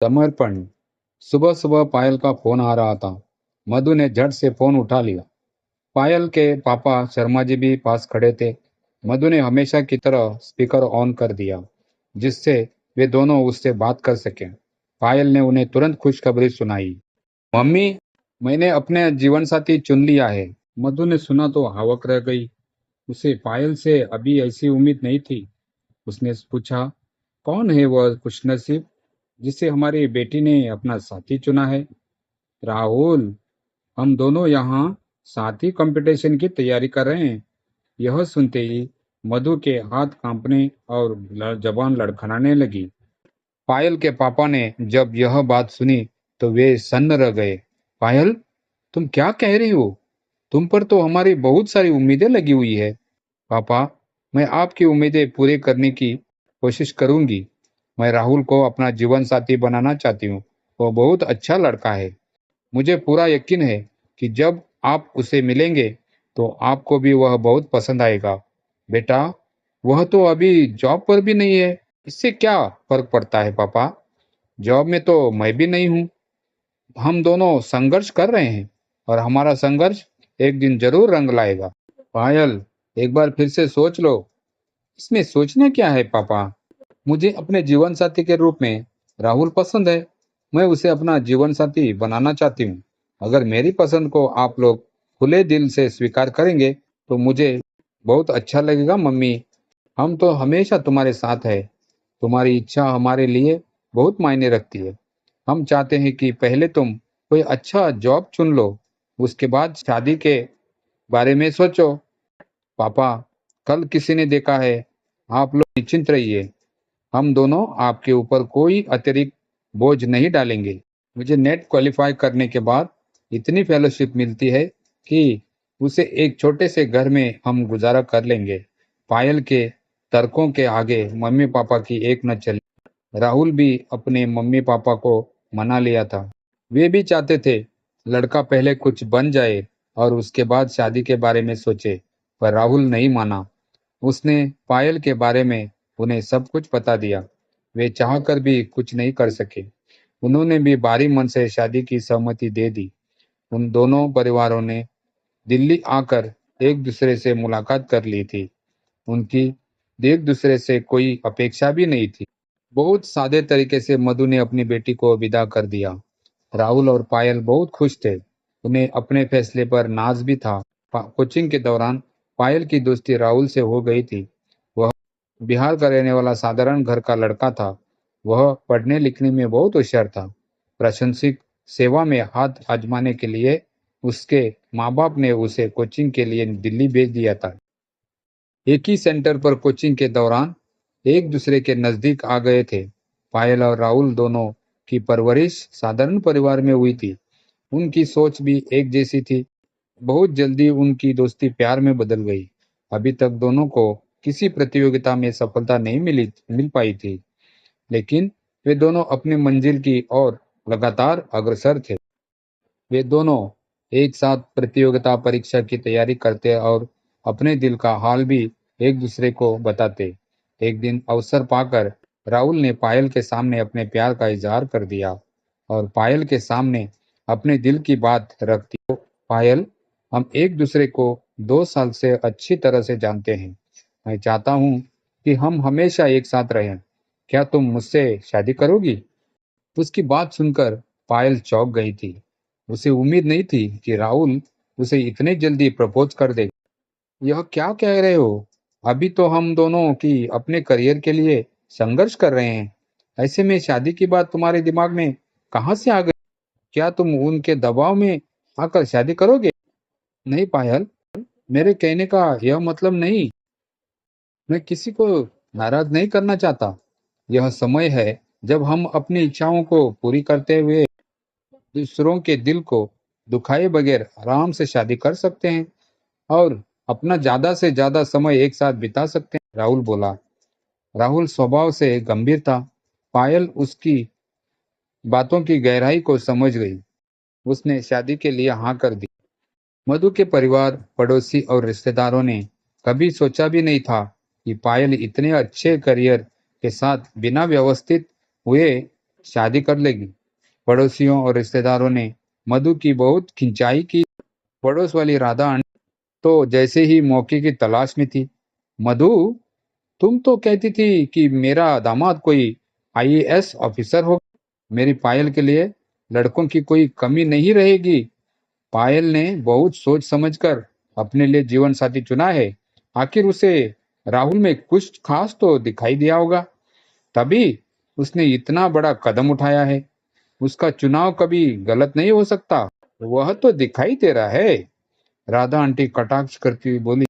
समर्पण। सुबह सुबह पायल का फोन आ रहा था। मधु ने झट से फोन उठा लिया। पायल के पापा शर्मा जी भी पास खड़े थे। मधु ने हमेशा की तरह स्पीकर ऑन कर दिया, जिससे वे दोनों उससे बात कर सकें। पायल ने उन्हें तुरंत खुशखबरी सुनाई। मम्मी, मैंने अपने जीवन साथी चुन लिया है। मधु ने सुना तो हावक रह गई। उसे पायल से अभी ऐसी उम्मीद नहीं थी। उसने पूछा, कौन है वह खुशनसीब जिसे हमारी बेटी ने अपना साथी चुना है? राहुल, हम दोनों यहाँ साथ ही कंपटीशन की तैयारी कर रहे हैं। यह सुनते ही मधु के हाथ कांपने और जबान लड़खड़ाने लगी। पायल के पापा ने जब यह बात सुनी तो वे सन्न रह गए। पायल, तुम क्या कह रही हो? तुम पर तो हमारी बहुत सारी उम्मीदें लगी हुई है। पापा, मैं आपकी उम्मीदें पूरी करने की कोशिश करूंगी। मैं राहुल को अपना जीवन साथी बनाना चाहती हूँ। वो बहुत अच्छा लड़का है। मुझे पूरा यकीन है कि जब आप उसे मिलेंगे तो आपको भी वह बहुत पसंद आएगा। बेटा, वह तो अभी जॉब पर भी नहीं है। इससे क्या फर्क पड़ता है पापा? जॉब में तो मैं भी नहीं हूँ। हम दोनों संघर्ष कर रहे हैं और हमारा संघर्ष एक दिन जरूर रंग लाएगा। पायल, एक बार फिर से सोच लो। इसमें सोचने क्या है पापा? मुझे अपने जीवन साथी के रूप में राहुल पसंद है। मैं उसे अपना जीवन साथी बनाना चाहती हूँ। अगर मेरी पसंद को आप लोग खुले दिल से स्वीकार करेंगे तो मुझे बहुत अच्छा लगेगा मम्मी। हम तो हमेशा तुम्हारे साथ है। तुम्हारी इच्छा हमारे लिए बहुत मायने रखती है। हम चाहते हैं कि पहले तुम कोई अच्छा जॉब चुन लो, उसके बाद शादी के बारे में सोचो। पापा, कल किसी ने देखा है। आप लोग निश्चिंत रहिए। हम दोनों आपके ऊपर कोई अतिरिक्त बोझ नहीं डालेंगे। मुझे नेट क्वालिफाई करने के बाद इतनी फेलोशिप मिलती है कि उसे एक छोटे से घर में हम गुजारा कर लेंगे। पायल के तर्कों के आगे मम्मी पापा की एक न चली। राहुल भी अपने मम्मी पापा को मना लिया था। वे भी चाहते थे लड़का पहले कुछ बन जाए और उसके बाद शादी के बारे में सोचे, पर राहुल नहीं माना। उसने पायल के बारे में उन्हें सब कुछ बता दिया। वे चाहकर भी कुछ नहीं कर सके। उन्होंने भी भारी मन से शादी की सहमति दे दी। उन दोनों परिवारों ने दिल्ली आकर एक दूसरे से मुलाकात कर ली थी। उनकी एक दूसरे से कोई अपेक्षा भी नहीं थी। बहुत सादे तरीके से मधु ने अपनी बेटी को विदा कर दिया। राहुल और पायल बहुत खुश थे। उन्हें अपने फैसले पर नाज भी था। कोचिंग के दौरान पायल की दोस्ती राहुल से हो गई थी। वह बिहार का रहने वाला साधारण घर का लड़का था। वह पढ़ने लिखने में बहुत होशियार था। प्रशंसिक सेवा में हाथ आजमाने के लिए उसके माँ बाप ने उसे कोचिंग के लिए दिल्ली भेज दिया था। एक ही सेंटर पर कोचिंग के दौरान एक दूसरे के नजदीक आ गए थे। पायल और राहुल दोनों की परवरिश साधारण परिवार में हुई थी। उनकी सोच भी एक जैसी थी। बहुत जल्दी उनकी दोस्ती प्यार में बदल गई। अभी तक दोनों को किसी प्रतियोगिता में सफलता नहीं मिल पाई थी, लेकिन वे दोनों अपनी मंजिल की ओर लगातार अग्रसर थे। वे दोनों एक साथ प्रतियोगिता परीक्षा की तैयारी करते और अपने दिल का हाल भी एक दूसरे को बताते। एक दिन अवसर पाकर राहुल ने पायल के सामने अपने प्यार का इजहार कर दिया और पायल के सामने अपने दिल की बात रख दी। तो पायल, हम एक दूसरे को 2 साल से अच्छी तरह से जानते हैं। मैं चाहता हूँ कि हम हमेशा एक साथ रहें। क्या तुम मुझसे शादी करोगी? उसकी बात सुनकर पायल चौंक गई थी। उसे उम्मीद नहीं थी कि राहुल उसे इतने जल्दी प्रपोज कर देगा। यह क्या कह रहे हो? अभी तो हम दोनों की अपने करियर के लिए संघर्ष कर रहे हैं। ऐसे में शादी की बात तुम्हारे दिमाग में कहाँ से आ गई? क्या तुम उनके दबाव में आकर शादी करोगे? नहीं पायल, मेरे कहने का यह मतलब नहीं। मैं किसी को नाराज नहीं करना चाहता। यह समय है जब हम अपनी इच्छाओं को पूरी करते हुए दूसरों के दिल को दुखाए बगैर आराम से शादी कर सकते हैं और अपना ज्यादा से ज्यादा समय एक साथ बिता सकते हैं, राहुल बोला। राहुल स्वभाव से गंभीर था। पायल उसकी बातों की गहराई को समझ गई। उसने शादी के लिए हाँ कर दी। मधु के परिवार, पड़ोसी और रिश्तेदारों ने कभी सोचा भी नहीं था कि पायल इतने अच्छे करियर के साथ बिना व्यवस्थित हुए शादी कर लेगी। पड़ोसियों और रिश्तेदारों ने मधु की बहुत खिंचाई की। पड़ोस वाली राधा आंटी तो जैसे ही मौके की तलाश में थी। मधु, तुम तो कहती थी कि मेरा दामाद कोई आईएएस ऑफिसर हो। मेरी पायल के लिए लड़कों की कोई कमी नहीं रहेगी। पायल ने बहुत सोच समझकर अपने लिए जीवन साथी चुना है। आखिर उसे राहुल में कुछ खास तो दिखाई दिया होगा, तभी उसने इतना बड़ा कदम उठाया है। उसका चुनाव कभी गलत नहीं हो सकता। वह तो दिखाई दे रहा है। राधा आंटी कटाक्ष करती हुई बोली।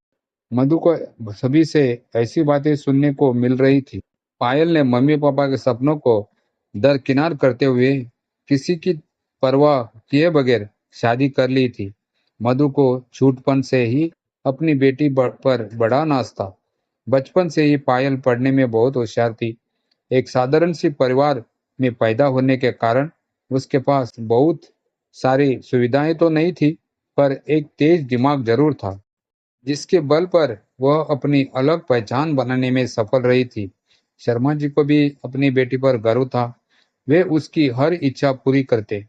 मधु को सभी से ऐसी बातें सुनने को मिल रही थी। पायल ने मम्मी पापा के सपनों को दरकिनार करते हुए किसी की परवाह किए बगैर शादी कर ली थी। मधु को छूटपन से ही अपनी बेटी पर बड़ा नाज था। बचपन से ही पायल पढ़ने में बहुत होशियार थी। एक साधारण सी परिवार में पैदा होने के कारण उसके पास बहुत सारी सुविधाएं तो नहीं थी, पर एक तेज दिमाग जरूर था, जिसके बल पर वह अपनी अलग पहचान बनाने में सफल रही थी। शर्मा जी को भी अपनी बेटी पर गर्व था। वे उसकी हर इच्छा पूरी करते।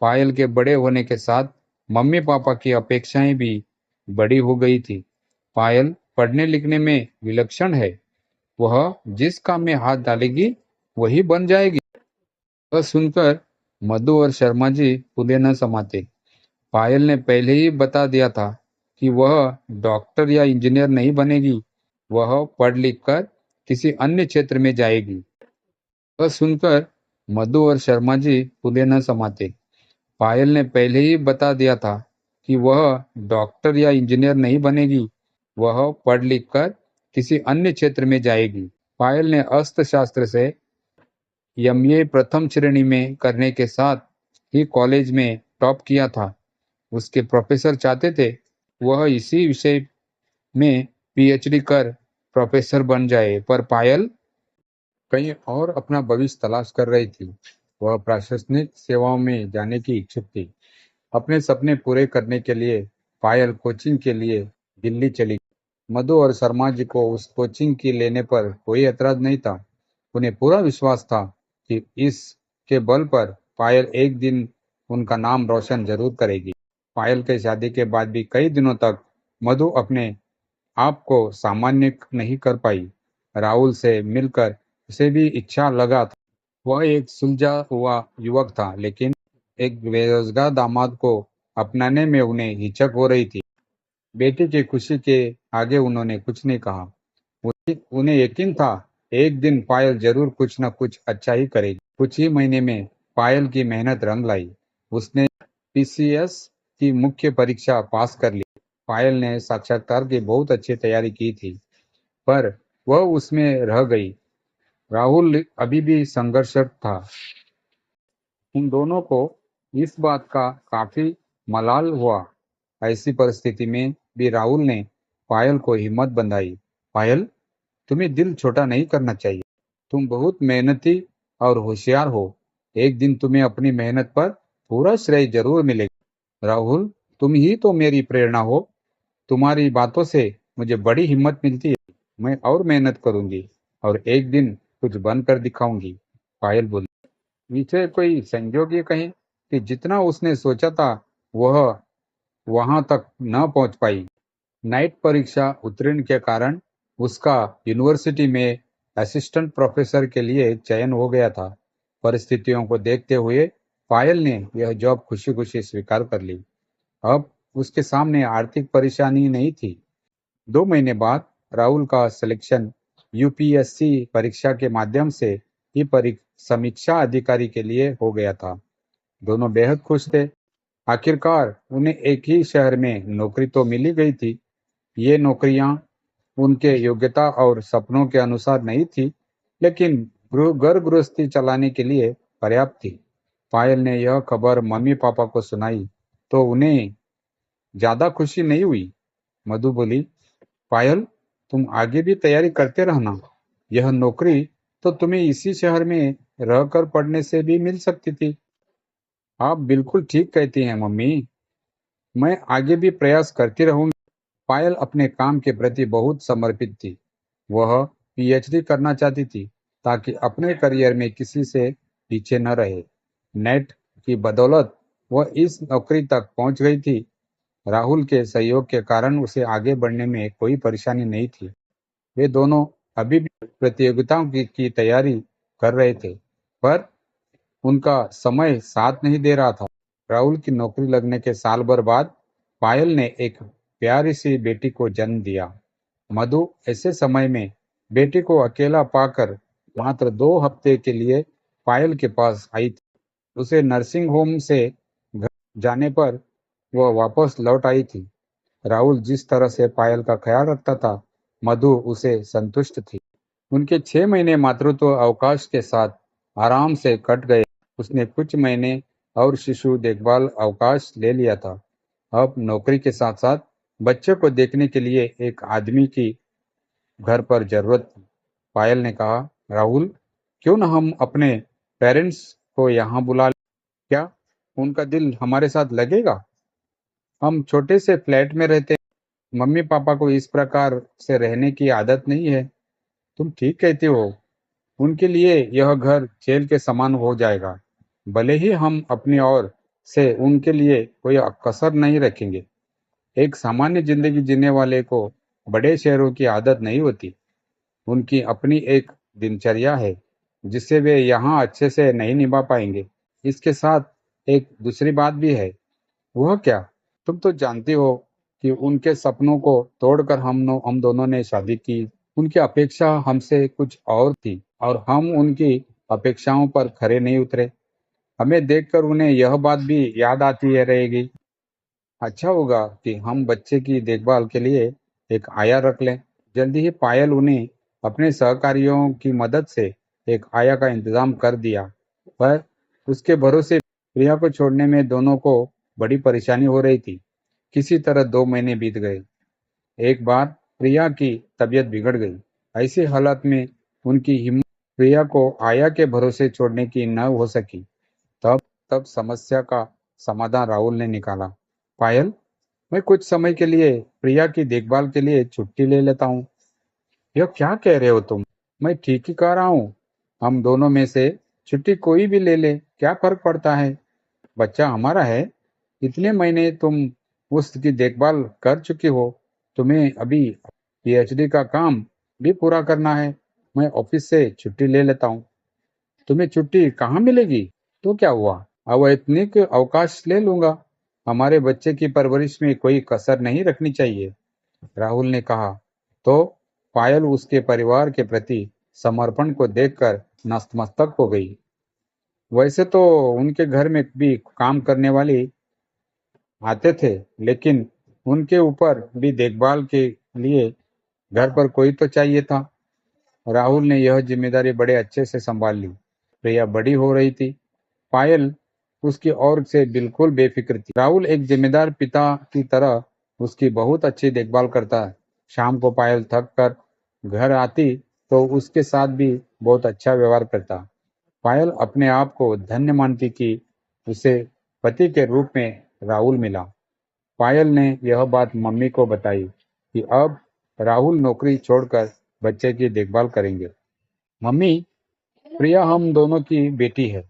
पायल के बड़े होने के साथ मम्मी पापा की अपेक्षाएं भी बड़ी हो गई थी। पायल पढ़ने लिखने में विलक्षण है। वह जिस काम में हाथ डालेगी वही बन जाएगी। वह सुनकर मधु और शर्मा जी फूले न समाते। पायल ने पहले ही बता दिया था कि वह डॉक्टर या इंजीनियर नहीं बनेगी। वह पढ़ लिख कर किसी अन्य क्षेत्र में जाएगी। वह सुनकर मधु और शर्मा जी फूले न समाते। पायल ने पहले ही बता दिया था कि वह डॉक्टर या इंजीनियर नहीं बनेगी। वह पढ़ लिख कर किसी अन्य क्षेत्र में जाएगी। पायल ने अर्थशास्त्र से एमए प्रथम श्रेणी में करने के साथ ही कॉलेज में टॉप किया था। उसके प्रोफेसर चाहते थे वह इसी विषय में पीएचडी कर प्रोफेसर बन जाए, पर पायल कहीं और अपना भविष्य तलाश कर रही थी। वह प्रशासनिक सेवाओं में जाने की इच्छुक थी। अपने सपने पूरे करने के लिए पायल कोचिंग के लिए दिल्ली चली। मधु और शर्मा जी को उस कोचिंग की लेने पर कोई एतराज नहीं था। उन्हें पूरा विश्वास था कि इसके बल पर पायल एक दिन उनका नाम रोशन जरूर करेगी। पायल के शादी के बाद भी कई दिनों तक मधु अपने आप को सामान्य नहीं कर पाई। राहुल से मिलकर उसे भी इच्छा लगा था। वह एक सुलझा हुआ युवक था, लेकिन एक बेरोजगार दामाद को अपनाने में उन्हें हिचक हो रही थी। बेटी की खुशी के आगे उन्होंने कुछ नहीं कहा। उन्हें यकीन था एक दिन पायल जरूर कुछ न कुछ अच्छा ही करेगी। कुछ ही महीने में पायल की मेहनत रंग लाई। उसने पीसीएस की मुख्य परीक्षा पास कर ली। पायल ने साक्षात्कार की बहुत अच्छी तैयारी की थी, पर वह उसमें रह गई। राहुल अभी भी संघर्षरत था। उन दोनों को इस बात का काफी मलाल हुआ। ऐसी परिस्थिति में भी राहुल ने पायल को हिम्मत बंधाई। पायल, तुम्हें दिल छोटा नहीं करना चाहिए। तुम बहुत मेहनती और होशियार हो। एक दिन तुम्हें अपनी मेहनत पर पूरा श्रेय जरूर मिलेगा। राहुल, तुम ही तो मेरी प्रेरणा हो। तुम्हारी बातों से मुझे बड़ी हिम्मत मिलती है। मैं और मेहनत करूंगी और एक दिन कुछ बनकर दिखाऊंगी। पायल बोली। पीछे कोई संजोग ये कहे कि जितना उसने सोचा था वह वहां तक न पहुंच पाई। नाइट परीक्षा उत्तीर्ण के कारण उसका यूनिवर्सिटी में असिस्टेंट प्रोफेसर के लिए चयन हो गया था। परिस्थितियों को देखते हुए पायल ने यह जॉब खुशी खुशी स्वीकार कर ली। अब उसके सामने आर्थिक परेशानी नहीं थी। 2 महीने बाद राहुल का सिलेक्शन यूपीएससी परीक्षा के माध्यम से ही समीक्षा अधिकारी के लिए हो गया था। दोनों बेहद खुश थे। आखिरकार उन्हें एक ही शहर में नौकरी तो मिली गई थी। ये नौकरियां उनके योग्यता और सपनों के अनुसार नहीं थी, लेकिन घर गृहस्थी चलाने के लिए पर्याप्त थी। पायल ने यह खबर मम्मी पापा को सुनाई तो उन्हें ज्यादा खुशी नहीं हुई। मधु बोली, पायल, तुम आगे भी तैयारी करते रहना। यह नौकरी तो तुम्हें इसी शहर में रहकर पढ़ने से भी मिल सकती थी। आप बिल्कुल ठीक कहती हैं मम्मी। मैं आगे भी प्रयास करती रहूंगी। पायल अपने काम के प्रति बहुत समर्पित थी। वह पीएचडी करना चाहती थी ताकि अपने करियर में किसी से पीछे न रहे। नेट की बदौलत वह इस नौकरी तक पहुंच गई थी। राहुल के सहयोग के कारण उसे आगे बढ़ने में कोई परेशानी नहीं थी। वे दोनों अभी भी प्रतियोगिताओं की तैयारी कर रहे थे, पर उनका समय साथ नहीं दे रहा था। राहुल की नौकरी लगने के साल भर बाद पायल ने एक प्यारी सी बेटी को जन्म दिया। मधु ऐसे समय में बेटी को अकेला पाकर मात्र 2 हफ्ते के लिए पायल के पास आई थी। उसे नर्सिंग होम से घर जाने पर वह वापस लौट आई थी। राहुल जिस तरह से पायल का ख्याल रखता था, मधु उसे संतुष्ट थी। उनके 6 महीने मातृत्व अवकाश के साथ आराम से कट गए। उसने कुछ महीने और शिशु देखभाल अवकाश ले लिया था। अब नौकरी के साथ साथ बच्चे को देखने के लिए एक आदमी की घर पर जरूरत थी। पायल ने कहा, राहुल, क्यों न हम अपने पेरेंट्स को यहाँ बुला लें? क्या उनका दिल हमारे साथ लगेगा? हम छोटे से फ्लैट में रहते हैं। मम्मी पापा को इस प्रकार से रहने की आदत नहीं है। तुम ठीक कहती हो। उनके लिए यह घर जेल के समान हो जाएगा। भले ही हम अपनी ओर से उनके लिए कोई कसर नहीं रखेंगे। एक सामान्य जिंदगी जीने वाले को बड़े शहरों की आदत नहीं होती। उनकी अपनी एक दिनचर्या है जिसे वे यहाँ अच्छे से नहीं निभा पाएंगे। इसके साथ एक दूसरी बात भी है। वह क्या? तुम तो जानती हो कि उनके सपनों को तोड़कर हम दोनों ने शादी की। उनकी अपेक्षा हमसे कुछ और थी और हम उनकी अपेक्षाओं पर खरे नहीं उतरे। हमें देखकर उन्हें यह बात भी याद आती है रहेगी। अच्छा होगा कि हम बच्चे की देखभाल के लिए एक आया रख लें। जल्दी ही पायल उन्हें अपने सहकारियों की मदद से एक आया का इंतजाम कर दिया, पर उसके भरोसे प्रिया को छोड़ने में दोनों को बड़ी परेशानी हो रही थी। किसी तरह 2 महीने बीत गए। एक बार प्रिया की तबीयत बिगड़ गई। ऐसी हालत में उनकी हिम्मत प्रिया को आया के भरोसे छोड़ने की न हो सकी। तब तब समस्या का समाधान राहुल ने निकाला। पायल, मैं कुछ समय के लिए प्रिया की देखभाल के लिए छुट्टी ले लेता हूँ। यह क्या कह रहे हो तुम? मैं ठीक ही कह रहा हूँ। हम दोनों में से छुट्टी कोई भी ले ले, क्या फर्क पड़ता है? बच्चा हमारा है। इतने महीने तुम उसकी देखभाल कर चुकी हो। तुम्हें अभी पीएचडी का काम भी पूरा करना है। मैं ऑफिस से छुट्टी ले लेता हूँ। तुम्हें छुट्टी कहाँ मिलेगी? तो क्या हुआ? अवैतनिक अवकाश ले लूंगा। हमारे बच्चे की परवरिश में कोई कसर नहीं रखनी चाहिए, राहुल ने कहा। तो पायल उसके परिवार के प्रति समर्पण को देखकर नतमस्तक हो गई। वैसे तो उनके घर में भी काम करने वाली आते थे, लेकिन उनके ऊपर भी देखभाल के लिए घर पर कोई तो चाहिए था। राहुल ने यह जिम्मेदारी बड़े अच्छे से संभाल ली। प्रिया बड़ी हो रही थी। पायल उसकी ओर से बिल्कुल बेफिक्र थी। राहुल एक जिम्मेदार पिता की तरह उसकी बहुत अच्छी देखभाल करता। शाम को पायल थक कर घर आती तो उसके साथ भी बहुत अच्छा व्यवहार करता। पायल अपने आप को धन्य मानती कि उसे पति के रूप में राहुल मिला। पायल ने यह बात मम्मी को बताई कि अब राहुल नौकरी छोड़कर बच्चे की देखभाल करेंगे। मम्मी, प्रिया हम दोनों की बेटी है।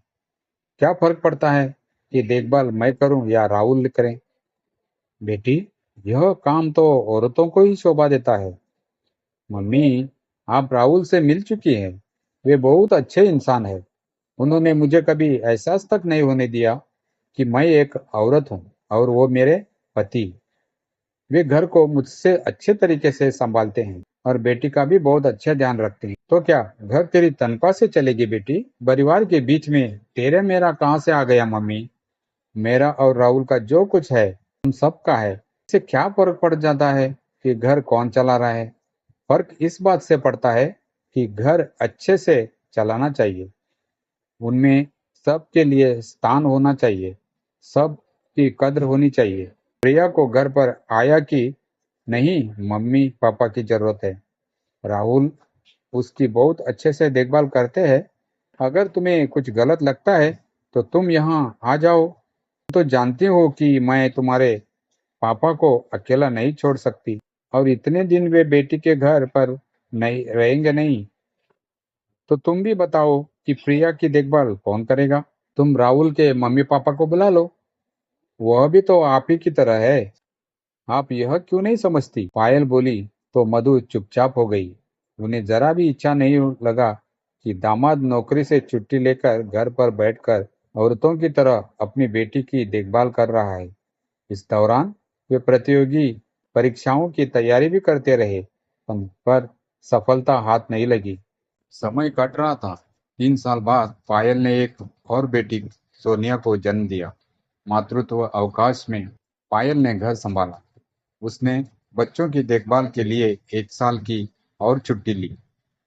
क्या फर्क पड़ता है कि देखभाल मैं करूं या राहुल करें? बेटी, यह काम तो औरतों को ही शोभा देता है। मम्मी, आप राहुल से मिल चुकी हैं। वे बहुत अच्छे इंसान है। उन्होंने मुझे कभी एहसास तक नहीं होने दिया कि मैं एक औरत हूँ और वो मेरे पति। वे घर को मुझसे अच्छे तरीके से संभालते हैं और बेटी का भी बहुत अच्छा ध्यान रखते हैं। तो क्या घर तेरी तनख्वाह से चलेगी बेटी? परिवार के बीच में तेरे मेरा कहाँ से आ गया मम्मी? मेरा और राहुल का जो कुछ है हम सबका है। इससे क्या फर्क पड़ जाता है कि घर कौन चला रहा है? फर्क इस बात से पड़ता है कि घर अच्छे से चलाना चाहिए। उनमें सबके लिए स्थान होना चाहिए। सब की कद्र होनी चाहिए। प्रिया को घर पर आया की नहीं, मम्मी पापा की जरूरत है। राहुल उसकी बहुत अच्छे से देखभाल करते हैं। अगर तुम्हें कुछ गलत लगता है तो तुम यहाँ आ जाओ। तो जानती हो कि मैं तुम्हारे पापा को अकेला नहीं छोड़ सकती और इतने दिन वे बेटी के घर पर नहीं रहेंगे नहीं। तो तुम भी बताओ, कि प्रिया की देखभाल कौन करेगा? तुम राहुल के मम्मी पापा को बुला लो, वह भी तो आप ही की तरह है। आप यह क्यों नहीं समझती? पायल बोली तो मधु चुपचाप हो गई। उन्हें जरा भी इच्छा नहीं लगा कि दामाद नौकरी से छुट्टी लेकर घर पर बैठकर औरतों की तरह अपनी बेटी की देखभाल कर रहा है। इस दौरान वे प्रतियोगी परीक्षाओं की तैयारी भी करते रहे, पर सफलता हाथ नहीं लगी। समय कट रहा था। 3 साल बाद पायल ने एक और बेटी सोनिया को जन्म दिया। मातृत्व अवकाश में पायल ने घर संभाला। उसने बच्चों की देखभाल के लिए 1 साल की और छुट्टी ली।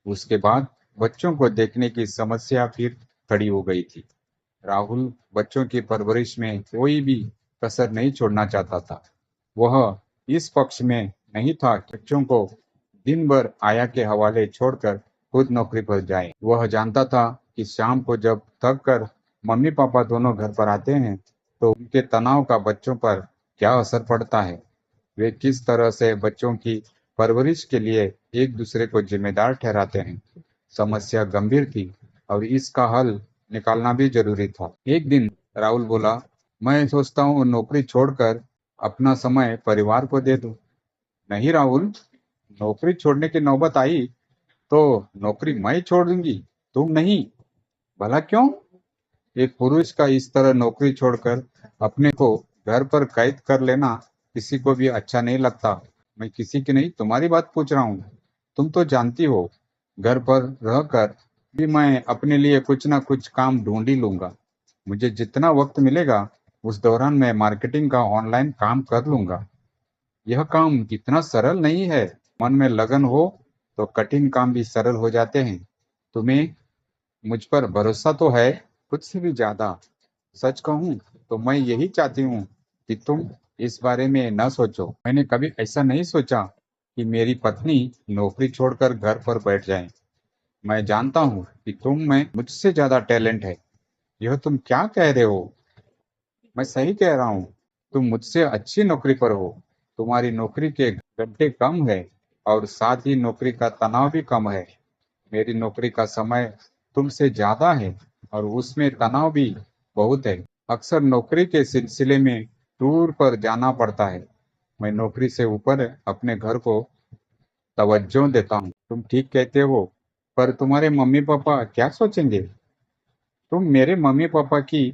उसके बाद बच्चों को देखने की समस्या फिर खड़ी हो गई थी। राहुल बच्चों की परवरिश में कोई भी कसर नहीं छोड़ना चाहता था। वह इस पक्ष में नहीं था कि बच्चों को दिन भर आया के हवाले छोड़कर खुद नौकरी पर जाए। वह जानता था कि शाम को जब थक कर मम्मी पापा दोनों घर पर आते हैं तो उनके तनाव का बच्चों पर क्या असर पड़ता है। वे किस तरह से बच्चों की परवरिश के लिए एक दूसरे को जिम्मेदार ठहराते हैं। समस्या गंभीर थी और इसका हल निकालना भी जरूरी था। एक दिन राहुल बोला, मैं सोचता हूँ नौकरी छोड़कर अपना समय परिवार को दे दूं। नहीं राहुल, नौकरी छोड़ने की नौबत आई तो नौकरी मैं छोड़ दूंगी, तुम नहीं। भला क्यों? एक पुरुष का इस तरह नौकरी छोड़कर अपने को घर पर कैद कर लेना किसी को भी अच्छा नहीं लगता। मैं किसी की नहीं, तुम्हारी बात पूछ रहा हूँ। तुम तो जानती हो, घर पर रहकर भी मैं अपने लिए कुछ ना कुछ काम ढूंढ ही लूंगा। मुझे जितना वक्त मिलेगा उस दौरान मैं मार्केटिंग का ऑनलाइन काम कर लूंगा। यह काम इतना सरल नहीं है। मन में लगन हो तो कठिन काम भी सरल हो जाते हैं। तुम्हें मुझ पर भरोसा तो है, खुद से भी ज्यादा। सच कहूं तो मैं यही चाहती हूँ कि तुम इस बारे में न सोचो। मैंने कभी ऐसा नहीं सोचा कि मेरी पत्नी नौकरी छोड़कर घर पर बैठ जाए। मैं जानता हूँ कि तुम में मुझसे ज्यादा टैलेंट है। यह तुम क्या कह रहे हो? मैं सही कह रहा हूँ। तुम मुझसे अच्छी नौकरी पर हो। तुम्हारी नौकरी के घंटे कम है और साथ ही नौकरी का तनाव भी कम है। मेरी नौकरी का समय तुमसे ज्यादा है और उसमें तनाव भी बहुत है। अक्सर नौकरी के सिलसिले में टूर पर जाना पड़ता है। मैं नौकरी से ऊपर अपने घर को तवज्जो देता हूँ। तुम ठीक कहते हो, पर तुम्हारे मम्मी पापा क्या सोचेंगे? तुम मेरे मम्मी पापा की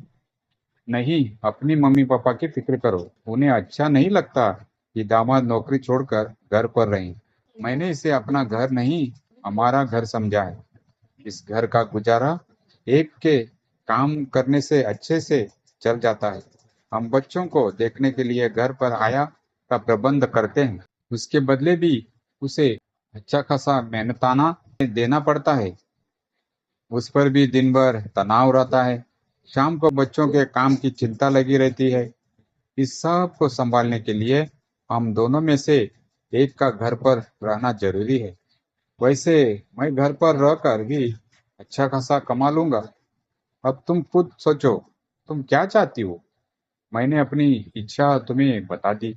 नहीं, अपनी मम्मी पापा की फिक्र करो। उन्हें अच्छा नहीं लगता कि दामाद नौकरी छोड़कर घर पर रहें। मैंने इसे अपना घर नहीं, हमारा घर समझा है। इस घर का गुजारा एक के काम करने से अच्छे से चल जाता है। हम बच्चों को देखने के लिए घर पर आया का प्रबंध करते हैं। उसके बदले भी उसे अच्छा खासा मेहनताना देना पड़ता है। उस पर भी दिन भर तनाव रहता है। शाम को बच्चों के काम की चिंता लगी रहती है। इस सब को संभालने के लिए हम दोनों में से एक का घर पर रहना जरूरी है। वैसे मैं घर पर रहकर भी अच्छा खासा कमा लूंगा। अब तुम खुद सोचो, तुम क्या चाहती हो? मैंने अपनी इच्छा तुम्हें बता दी।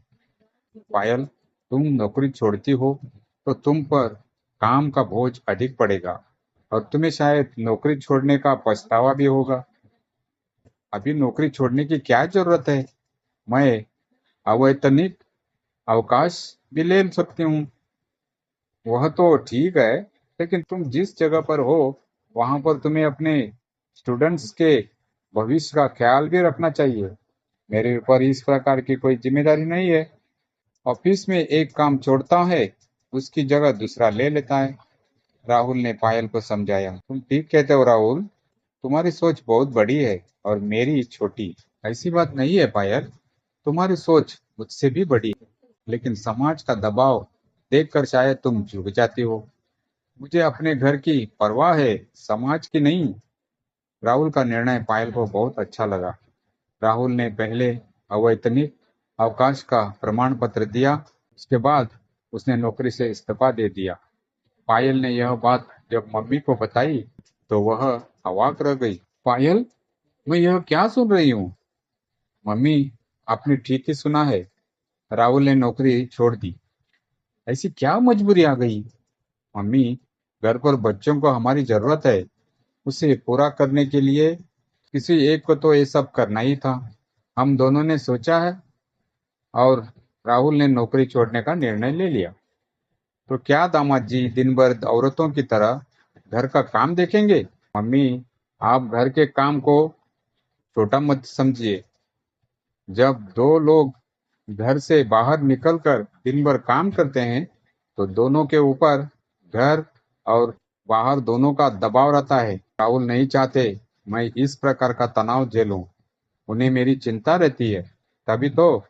पायल, तुम नौकरी छोड़ती हो तो तुम पर काम का बोझ अधिक पड़ेगा और तुम्हें शायद नौकरी छोड़ने का पछतावा भी होगा। अभी नौकरी छोड़ने की क्या जरूरत है? मैं अवैतनिक अवकाश भी ले सकती हूँ। वह तो ठीक है, लेकिन तुम जिस जगह पर हो वहां पर तुम्हें अपने स्टूडेंट्स के भविष्य का ख्याल भी रखना चाहिए। मेरे ऊपर इस प्रकार की कोई जिम्मेदारी नहीं है। ऑफिस में एक काम छोड़ता है, उसकी जगह दूसरा ले लेता है। राहुल ने पायल को समझाया। तुम ठीक कहते हो राहुल, तुम्हारी सोच बहुत बड़ी है और मेरी छोटी। ऐसी बात नहीं है पायल, तुम्हारी सोच मुझसे भी बड़ी है, लेकिन समाज का दबाव देखकर शायद तुम झुक जाती हो। मुझे अपने घर की परवाह है, समाज की नहीं। राहुल का निर्णय पायल को बहुत अच्छा लगा। राहुल ने पहले अवैतनिक अवकाश का प्रमाण पत्र दिया। उसके बाद उसने नौकरी से इस्तीफा दे दिया। पायल ने यह बात जब मम्मी को बताई तो वह अवाक रह गई। पायल, मैं यह क्या सुन रही हूँ? मम्मी, आपने ठीक ही सुना है। राहुल ने नौकरी छोड़ दी। ऐसी क्या मजबूरी आ गई? मम्मी, घर पर बच्चों को हमारी जरूरत है। उसे पूरा करने के लिए किसी एक को तो ये सब करना ही था। हम दोनों ने सोचा है और राहुल ने नौकरी छोड़ने का निर्णय ले लिया। तो क्या दामाद जी दिन भर औरतों की तरह घर का काम देखेंगे? मम्मी, आप घर के काम को छोटा मत समझिए। जब दो लोग घर से बाहर निकलकर दिन भर काम करते हैं तो दोनों के ऊपर घर और बाहर दोनों का दबाव रहता है। राहुल नहीं चाहते मैं इस प्रकार का तनाव झेलूं। उन्हें मेरी चिंता रहती है, तभी तो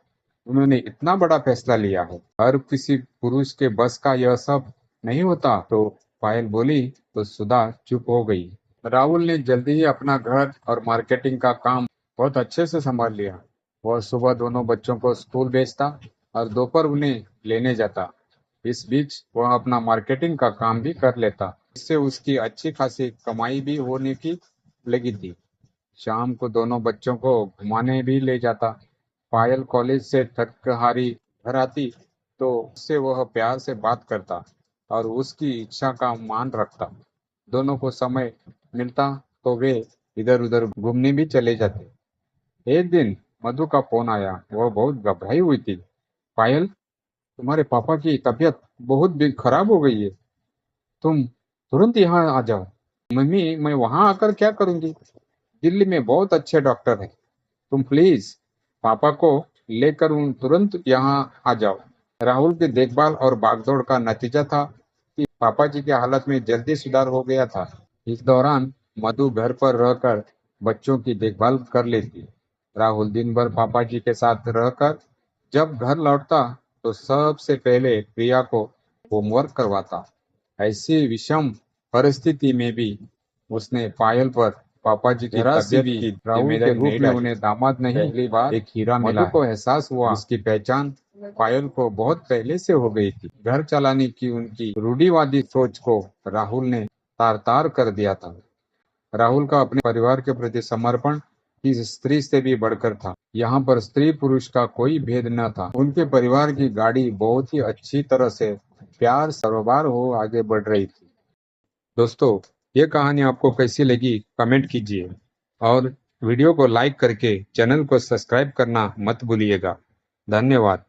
उन्होंने इतना बड़ा फैसला लिया है। हर किसी पुरुष के बस का यह सब नहीं होता। तो पायल बोली तो सुधा चुप हो गई। राहुल ने जल्दी ही अपना घर और मार्केटिंग का काम बहुत अच्छे से संभाल लिया। वह सुबह दोनों बच्चों को स्कूल भेजता और दोपहर उन्हें लेने जाता। इस बीच वह अपना मार्केटिंग का काम भी कर लेता। इससे उसकी अच्छी खासी कमाई भी होने की लगी थी। शाम को दोनों बच्चों को घुमाने भी ले जाता। पायल कॉलेज से थक हारी घर आती तो उससे वह प्यार से बात करता और उसकी इच्छा का मान रखता। दोनों को समय मिलता तो वे इधर उधर घूमने भी चले जाते। एक दिन मधु का फोन आया। वह बहुत घबराई हुई थी। पायल, तुम्हारे पापा की तबीयत बहुत खराब हो गई है। तुम तुरंत यहाँ आ जाओ। मम्मी, मैं वहां आकर क्या करूंगी? दिल्ली में बहुत अच्छे डॉक्टर हैं। तुम प्लीज पापा को लेकर उन तुरंत यहाँ आ जाओ। राहुल की देखभाल और भागदौड़ का नतीजा था कि पापा जी की हालत में जल्दी सुधार हो गया था। इस दौरान मधु घर पर रहकर बच्चों की देखभाल कर लेती। राहुल दिन भर पापा जी के साथ रहकर जब घर लौटता तो सबसे पहले प्रिया को होमवर्क करवाता। ऐसी विषम परिस्थिति में भी उसने पायल पर पापा जी की तबीयत की राहुल के रूप में उन्हें दामाद नहीं, पहली बार एक हीरा मिला। मधु को एहसास हुआ इसकी पहचान पायल को बहुत पहले से हो गई थी। घर चलाने की उनकी रूढ़िवादी सोच को राहुल ने तार तार कर दिया था। राहुल का अपने परिवार के प्रति समर्पण किसी स्त्री से भी बढ़कर था। यहाँ पर स्त्री पुरुष का कोई भेद न था। उनके परिवार की गाड़ी बहुत ही अच्छी तरह से प्यार सरोबार हो आगे बढ़ रही थी। दोस्तों, ये कहानी आपको कैसी लगी कमेंट कीजिए और वीडियो को लाइक करके चैनल को सब्सक्राइब करना मत भूलिएगा। धन्यवाद।